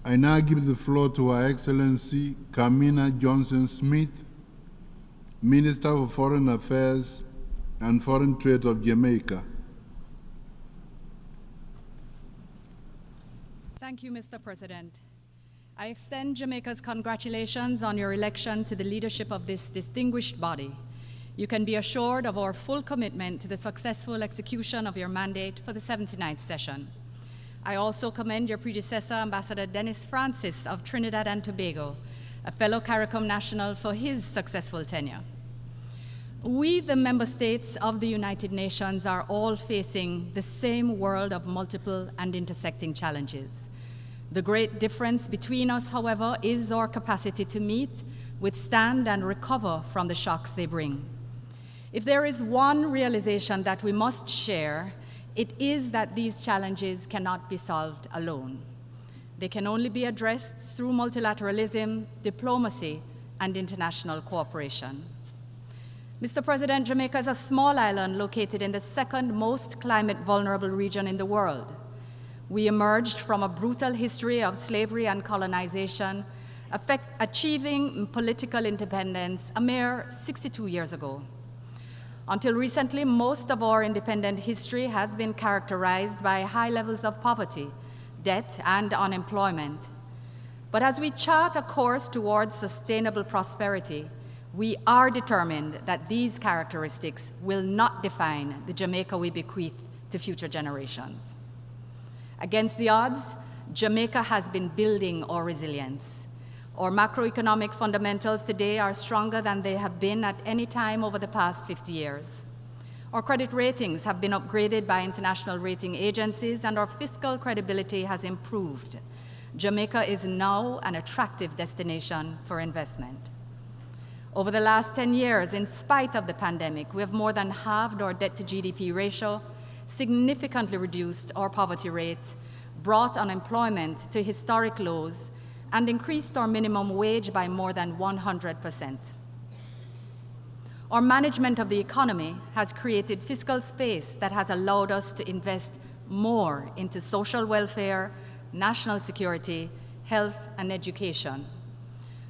I now give the floor to Her Excellency Kamina Johnson-Smith, Minister for Foreign Affairs and Foreign Trade of Jamaica. Thank you, Mr. President. I extend Jamaica's congratulations on your election to the leadership of this distinguished body. You can be assured of our full commitment to the successful execution of your mandate for the 79th session. I also commend your predecessor, Ambassador Dennis Francis of Trinidad and Tobago, a fellow CARICOM national, for his successful tenure. We, the member states of the United Nations, are all facing the same world of multiple and intersecting challenges. The great difference between us, however, is our capacity to meet, withstand, and recover from the shocks they bring. If there is one realization that we must share, it is that these challenges cannot be solved alone. They can only be addressed through multilateralism, diplomacy, and international cooperation. Mr. President, Jamaica is a small island located in the second most climate vulnerable region in the world. We emerged from a brutal history of slavery and colonization, achieving political independence a mere 62 years ago. Until recently, most of our independent history has been characterized by high levels of poverty, debt, and unemployment. But as we chart a course towards sustainable prosperity, we are determined that these characteristics will not define the Jamaica we bequeath to future generations. Against the odds, Jamaica has been building our resilience. Our macroeconomic fundamentals today are stronger than they have been at any time over the past 50 years. Our credit ratings have been upgraded by international rating agencies, and our fiscal credibility has improved. Jamaica is now an attractive destination for investment. Over the last 10 years, in spite of the pandemic, we have more than halved our debt-to-GDP ratio, significantly reduced our poverty rate, brought unemployment to historic lows, and increased our minimum wage by more than 100%. Our management of the economy has created fiscal space that has allowed us to invest more into social welfare, national security, health, and education.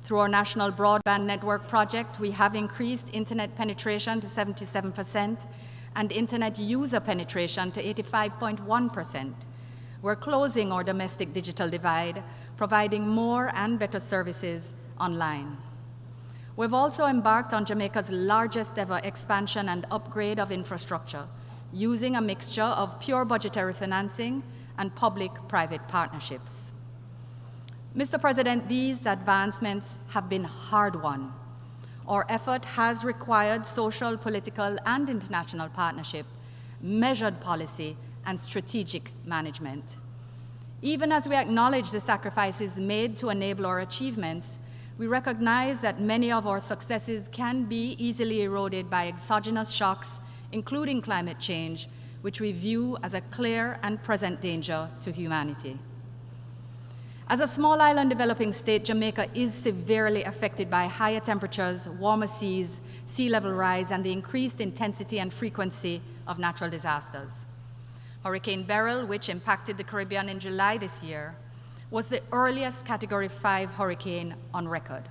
Through our national broadband network project, we have increased internet penetration to 77% and internet user penetration to 85.1%. We're closing our domestic digital divide, providing more and better services online. We've also embarked on Jamaica's largest ever expansion and upgrade of infrastructure, using a mixture of pure budgetary financing and public-private partnerships. Mr. President, these advancements have been hard-won. Our effort has required social, political, and international partnership, measured policy, and strategic management. Even as we acknowledge the sacrifices made to enable our achievements, we recognize that many of our successes can be easily eroded by exogenous shocks, including climate change, which we view as a clear and present danger to humanity. As a small island developing state, Jamaica is severely affected by higher temperatures, warmer seas, sea level rise, and the increased intensity and frequency of natural disasters. Hurricane Beryl, which impacted the Caribbean in July this year, was the earliest Category 5 hurricane on record.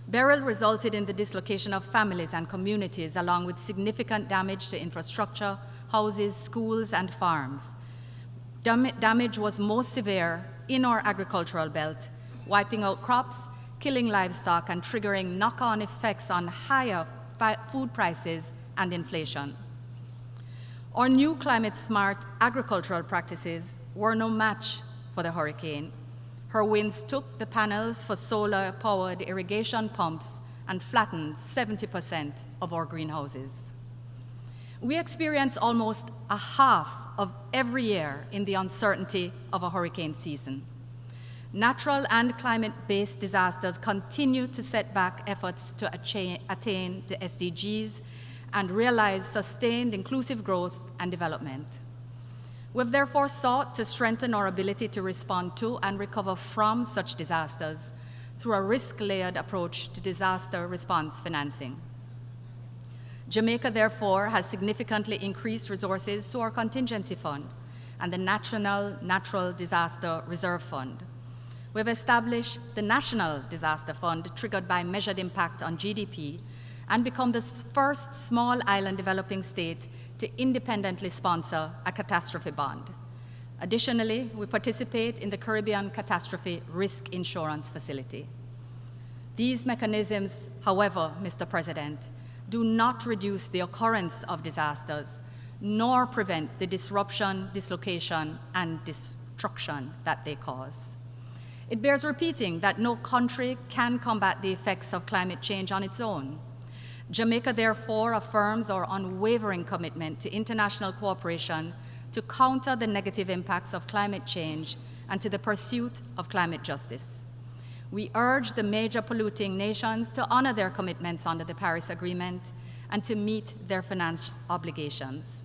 Beryl resulted in the dislocation of families and communities, along with significant damage to infrastructure, houses, schools, and farms. Damage was most severe in our agricultural belt, wiping out crops, killing livestock, and triggering knock-on effects on higher food prices and inflation. Our new climate-smart agricultural practices were no match for the hurricane. Her winds took the panels for solar-powered irrigation pumps and flattened 70% of our greenhouses. We experience almost a half of every year in the uncertainty of a hurricane season. Natural and climate-based disasters continue to set back efforts to attain the SDGs and realize sustained inclusive growth and development. We've therefore sought to strengthen our ability to respond to and recover from such disasters through a risk-layered approach to disaster response financing. Jamaica, therefore, has significantly increased resources to our contingency fund and the National Natural Disaster Reserve Fund. We've established the National Disaster Fund, triggered by measured impact on GDP, and become the first small island developing state to independently sponsor a catastrophe bond. Additionally, we participate in the Caribbean Catastrophe Risk Insurance Facility. These mechanisms, however, Mr. President, do not reduce the occurrence of disasters, nor prevent the disruption, dislocation, and destruction that they cause. It bears repeating that no country can combat the effects of climate change on its own. Jamaica, therefore, affirms our unwavering commitment to international cooperation to counter the negative impacts of climate change and to the pursuit of climate justice. We urge the major polluting nations to honor their commitments under the Paris Agreement and to meet their finance obligations.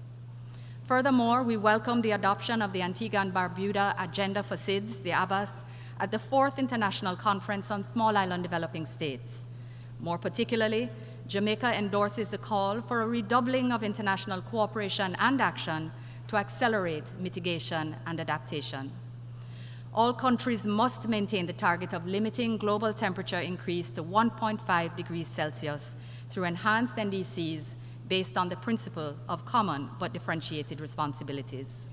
Furthermore, we welcome the adoption of the Antigua and Barbuda Agenda for SIDS, the ABAS, at the 4th International Conference on Small Island Developing States. More particularly, Jamaica endorses the call for a redoubling of international cooperation and action to accelerate mitigation and adaptation. All countries must maintain the target of limiting global temperature increase to 1.5 degrees Celsius through enhanced NDCs based on the principle of common but differentiated responsibilities.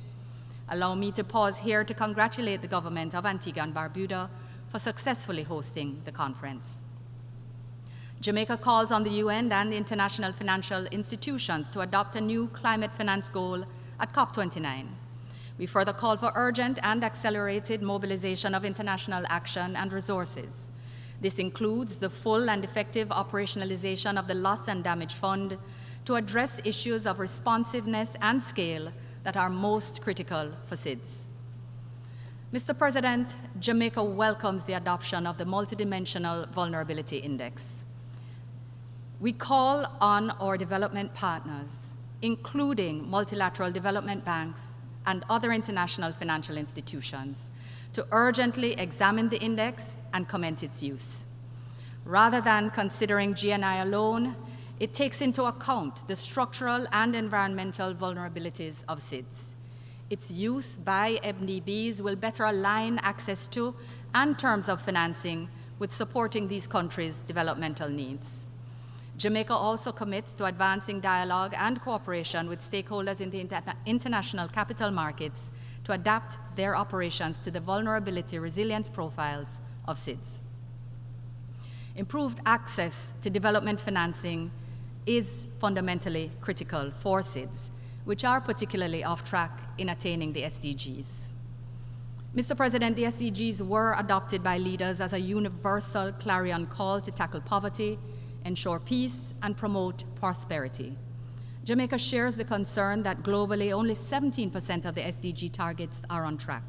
Allow me to pause here to congratulate the government of Antigua and Barbuda for successfully hosting the conference. Jamaica calls on the UN and international financial institutions to adopt a new climate finance goal at COP29. We further call for urgent and accelerated mobilization of international action and resources. This includes the full and effective operationalization of the Loss and Damage Fund to address issues of responsiveness and scale that are most critical for SIDS. Mr. President, Jamaica welcomes the adoption of the Multidimensional Vulnerability Index. We call on our development partners, including multilateral development banks and other international financial institutions, to urgently examine the index and commence its use. Rather than considering GNI alone, it takes into account the structural and environmental vulnerabilities of SIDS. Its use by MDBs will better align access to and terms of financing with supporting these countries' developmental needs. Jamaica also commits to advancing dialogue and cooperation with stakeholders in the international capital markets to adapt their operations to the vulnerability resilience profiles of SIDS. Improved access to development financing is fundamentally critical for SIDS, which are particularly off track in attaining the SDGs. Mr. President, the SDGs were adopted by leaders as a universal clarion call to tackle poverty, ensure peace, and promote prosperity. Jamaica shares the concern that globally only 17% of the SDG targets are on track.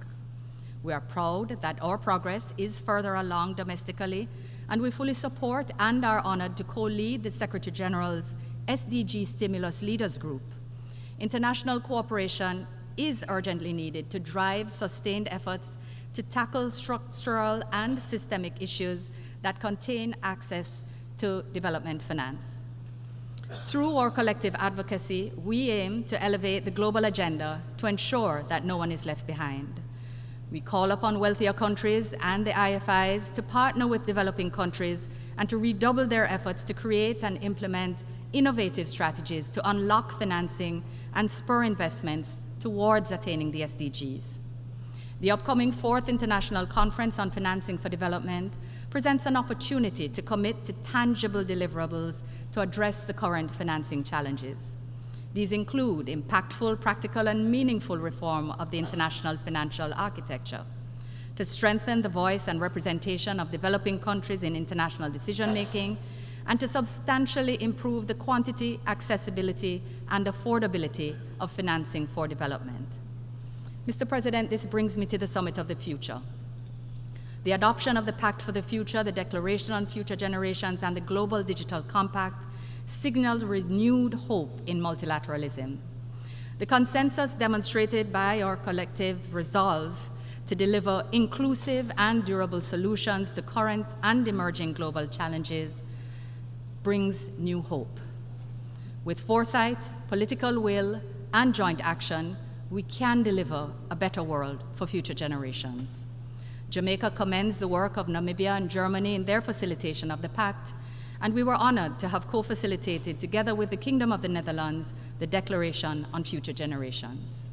We are proud that our progress is further along domestically, and we fully support and are honored to co-lead the Secretary General's SDG Stimulus Leaders Group. International cooperation is urgently needed to drive sustained efforts to tackle structural and systemic issues that contain access to development finance. Through our collective advocacy, we aim to elevate the global agenda to ensure that no one is left behind. We call upon wealthier countries and the IFIs to partner with developing countries and to redouble their efforts to create and implement innovative strategies to unlock financing and spur investments towards attaining the SDGs. The upcoming 4th International Conference on Financing for Development presents an opportunity to commit to tangible deliverables to address the current financing challenges. These include impactful, practical, and meaningful reform of the international financial architecture, to strengthen the voice and representation of developing countries in international decision-making, and to substantially improve the quantity, accessibility, and affordability of financing for development. Mr. President, this brings me to the Summit of the Future. The adoption of the Pact for the Future, the Declaration on Future Generations, and the Global Digital Compact signaled renewed hope in multilateralism. The consensus demonstrated by our collective resolve to deliver inclusive and durable solutions to current and emerging global challenges brings new hope. With foresight, political will, and joint action, we can deliver a better world for future generations. Jamaica commends the work of Namibia and Germany in their facilitation of the pact, and we were honored to have co-facilitated, together with the Kingdom of the Netherlands, the Declaration on Future Generations.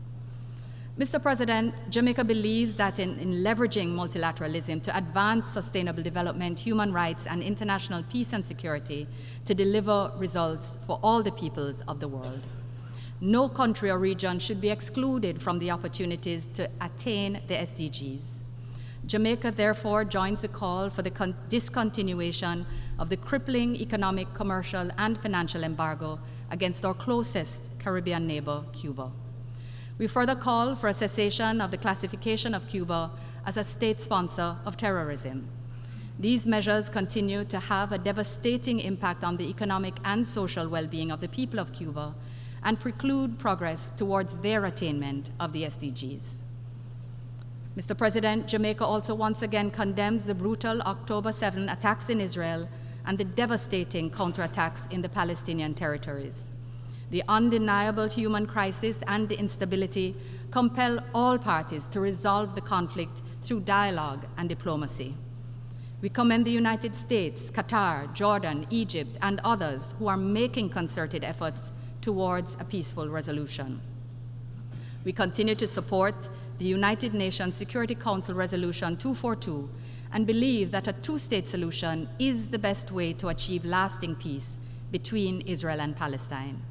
Mr. President, Jamaica believes that in leveraging multilateralism to advance sustainable development, human rights, and international peace and security to deliver results for all the peoples of the world. No country or region should be excluded from the opportunities to attain the SDGs. Jamaica therefore joins the call for the discontinuation of the crippling economic, commercial, and financial embargo against our closest Caribbean neighbor, Cuba. We further call for a cessation of the classification of Cuba as a state sponsor of terrorism. These measures continue to have a devastating impact on the economic and social well-being of the people of Cuba and preclude progress towards their attainment of the SDGs. Mr. President, Jamaica also once again condemns the brutal October 7 attacks in Israel and the devastating counterattacks in the Palestinian territories. The undeniable human crisis and the instability compel all parties to resolve the conflict through dialogue and diplomacy. We commend the United States, Qatar, Jordan, Egypt, and others who are making concerted efforts towards a peaceful resolution. We continue to support the United Nations Security Council Resolution 242 and believe that a two-state solution is the best way to achieve lasting peace between Israel and Palestine.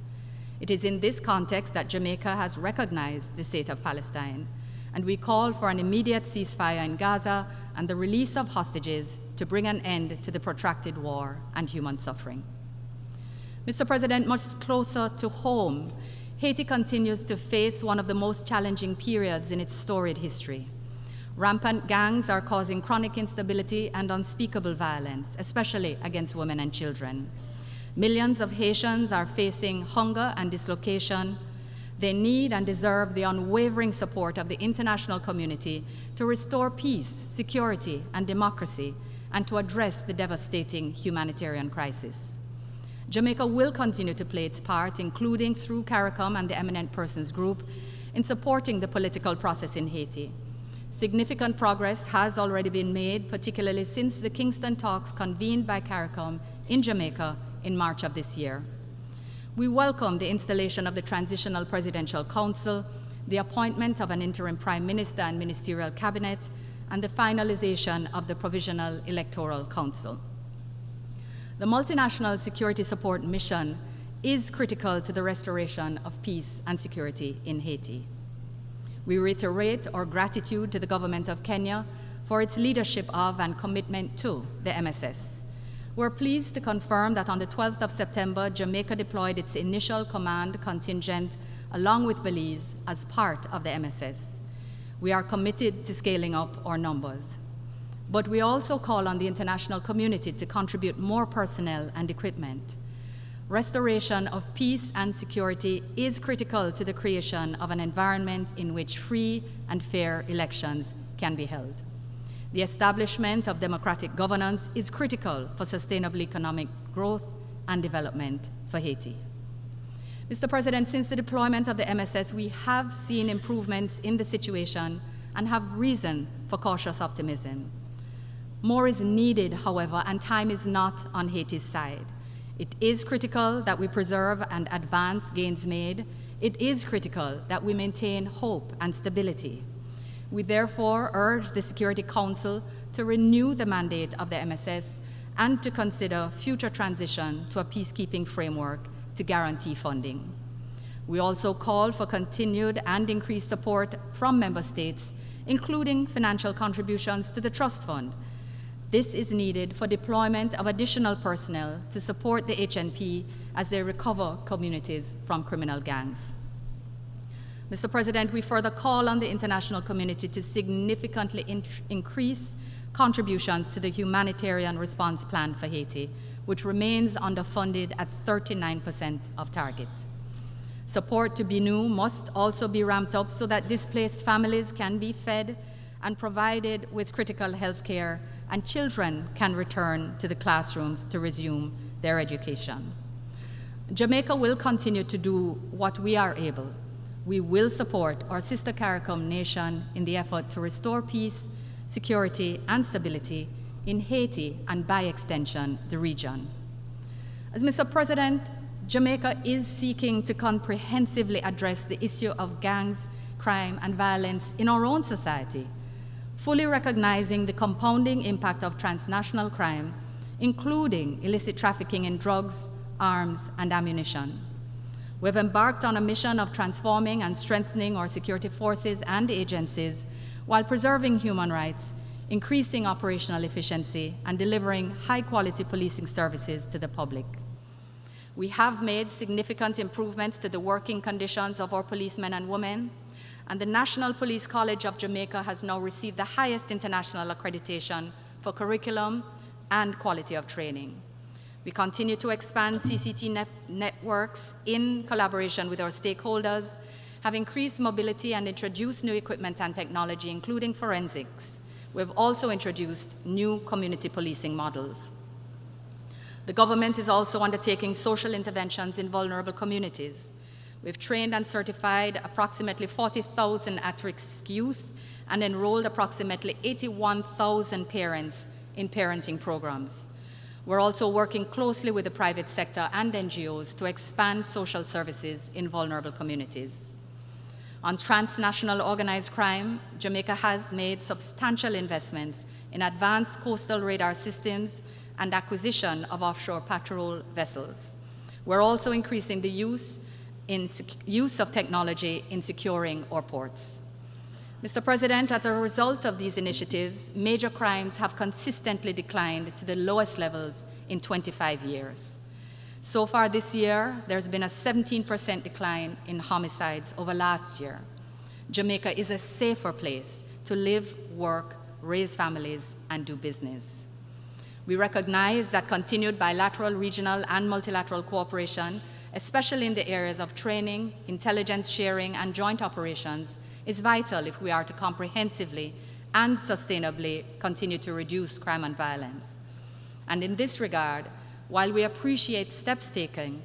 It is in this context that Jamaica has recognized the state of Palestine, and we call for an immediate ceasefire in Gaza and the release of hostages to bring an end to the protracted war and human suffering. Mr. President, much closer to home, Haiti continues to face one of the most challenging periods in its storied history. Rampant gangs are causing chronic instability and unspeakable violence, especially against women and children. Millions of Haitians are facing hunger and dislocation. They need and deserve the unwavering support of the international community to restore peace, security, and democracy, and to address the devastating humanitarian crisis. Jamaica will continue to play its part, including through CARICOM and the Eminent Persons Group, in supporting the political process in Haiti. Significant progress has already been made, particularly since the Kingston talks convened by CARICOM in Jamaica in March of this year. We welcome the installation of the Transitional Presidential Council, the appointment of an interim Prime Minister and ministerial cabinet, and the finalization of the Provisional Electoral Council. The Multinational Security Support Mission is critical to the restoration of peace and security in Haiti. We reiterate our gratitude to the government of Kenya for its leadership of and commitment to the MSS. We're pleased to confirm that on the 12th of September, Jamaica deployed its initial command contingent along with Belize as part of the MSS. We are committed to scaling up our numbers. But we also call on the international community to contribute more personnel and equipment. Restoration of peace and security is critical to the creation of an environment in which free and fair elections can be held. The establishment of democratic governance is critical for sustainable economic growth and development for Haiti. Mr. President, since the deployment of the MSS, we have seen improvements in the situation and have reason for cautious optimism. More is needed, however, and time is not on Haiti's side. It is critical that we preserve and advance gains made. It is critical that we maintain hope and stability. We therefore urge the Security Council to renew the mandate of the MSS and to consider future transition to a peacekeeping framework to guarantee funding. We also call for continued and increased support from member states, including financial contributions to the Trust Fund. This is needed for deployment of additional personnel to support the HNP as they recover communities from criminal gangs. Mr. President, we further call on the international community to significantly increase contributions to the humanitarian response plan for Haiti, which remains underfunded at 39% of target. Support to BNU must also be ramped up so that displaced families can be fed and provided with critical health care, and children can return to the classrooms to resume their education. Jamaica will continue to do what we are able. We will support our sister CARICOM nation in the effort to restore peace, security, and stability in Haiti and, by extension, the region. As Mr. President, Jamaica is seeking to comprehensively address the issue of gangs, crime, and violence in our own society, fully recognizing the compounding impact of transnational crime, including illicit trafficking in drugs, arms, and ammunition. We've embarked on a mission of transforming and strengthening our security forces and agencies while preserving human rights, increasing operational efficiency, and delivering high-quality policing services to the public. We have made significant improvements to the working conditions of our policemen and women, and the National Police College of Jamaica has now received the highest international accreditation for curriculum and quality of training. We continue to expand CCT networks in collaboration with our stakeholders, have increased mobility and introduced new equipment and technology, including forensics. We've also introduced new community policing models. The government is also undertaking social interventions in vulnerable communities. We've trained and certified approximately 40,000 at-risk youth and enrolled approximately 81,000 parents in parenting programs. We're also working closely with the private sector and NGOs to expand social services in vulnerable communities. On transnational organized crime, Jamaica has made substantial investments in advanced coastal radar systems and acquisition of offshore patrol vessels. We're also increasing the use of technology in securing our ports. Mr. President, as a result of these initiatives, major crimes have consistently declined to the lowest levels in 25 years. So far this year, there's been a 17% decline in homicides over last year. Jamaica is a safer place to live, work, raise families, and do business. We recognize that continued bilateral, regional, and multilateral cooperation, especially in the areas of training, intelligence sharing, and joint operations, is vital if we are to comprehensively and sustainably continue to reduce crime and violence. And in this regard, while we appreciate steps taken,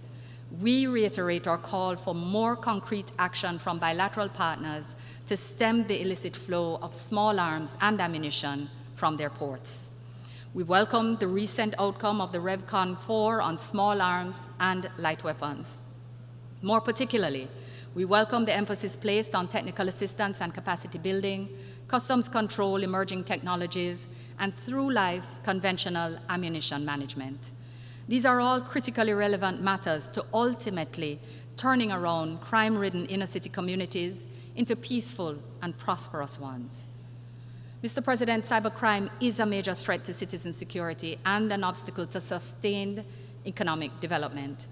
we reiterate our call for more concrete action from bilateral partners to stem the illicit flow of small arms and ammunition from their ports. We welcome the recent outcome of the RevCon 4 on small arms and light weapons. More particularly, we welcome the emphasis placed on technical assistance and capacity building, customs control, emerging technologies, and through-life conventional ammunition management. These are all critically relevant matters to ultimately turning around crime-ridden inner-city communities into peaceful and prosperous ones. Mr. President, cybercrime is a major threat to citizen security and an obstacle to sustained economic development.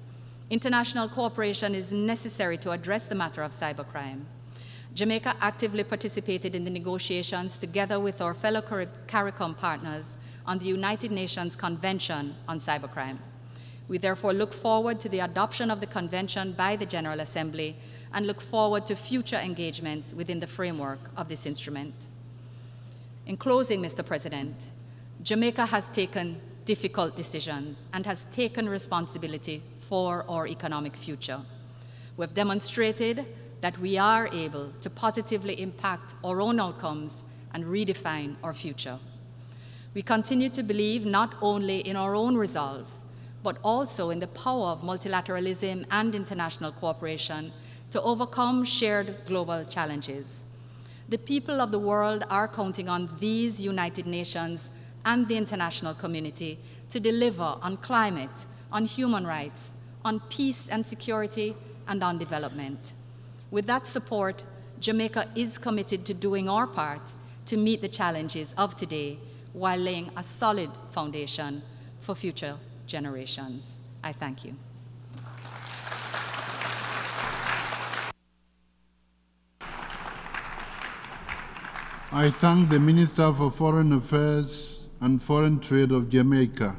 International cooperation is necessary to address the matter of cybercrime. Jamaica actively participated in the negotiations together with our fellow CARICOM partners on the United Nations Convention on Cybercrime. We therefore look forward to the adoption of the convention by the General Assembly and look forward to future engagements within the framework of this instrument. In closing, Mr. President, Jamaica has taken difficult decisions and has taken responsibility for our economic future. We've demonstrated that we are able to positively impact our own outcomes and redefine our future. We continue to believe not only in our own resolve, but also in the power of multilateralism and international cooperation to overcome shared global challenges. The people of the world are counting on these United Nations and the international community to deliver on climate, on human rights, on peace and security, and on development. With that support, Jamaica is committed to doing our part to meet the challenges of today while laying a solid foundation for future generations. I thank you. I thank the Minister for Foreign Affairs and Foreign Trade of Jamaica.